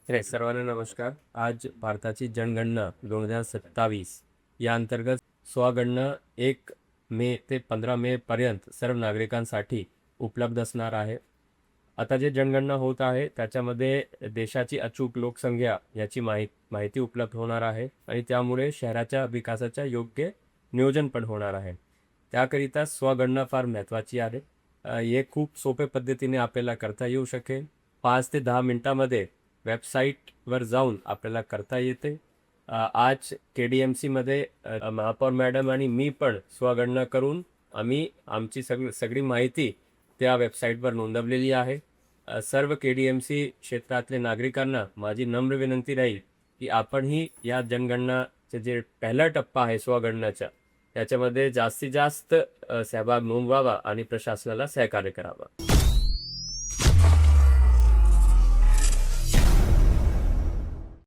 सर्वांना नमस्कार. आज भारताची जनगणना 2027 या अंतर्गत स्वगणना 1 मे ते 15 मे पर्यंत सर्व नागरिकांसाठी उपलब्ध असणार आहे. आता जे जनगणना होत आहे त्याच्यामध्ये देशाची अचूक लोकसंख्या याची माहिती उपलब्ध होणार आहे आणि त्यामुळे शहराच्या विकासाच्या योग्य नियोजन पण होणार आहे. त्याकरिता स्वगणना फार महत्त्वाची आहे. हे खूप सोप्या पद्धतीने आपल्याला करता येऊ शकेल. 5 ते 10 मिनिटामध्ये वेबसाईटवर जाऊन आपल्याला करता येते. आज KDMC मध्ये महापौर मॅडम आणि मी पण स्वगणना करून आम्ही आमची सगळी माहिती त्या वेबसाईटवर नोंदवलेली आहे. सर्व KDMC क्षेत्रातले नागरिकांना माझी नम्र विनंती राहील की आपणही या जनगणनाचे जे पहिला टप्पा आहे स्वगणनाचा त्याच्यामध्ये जास्तीत जास्त सहभाग नोंदवावा आणि प्रशासनाला सहकार्य करावा.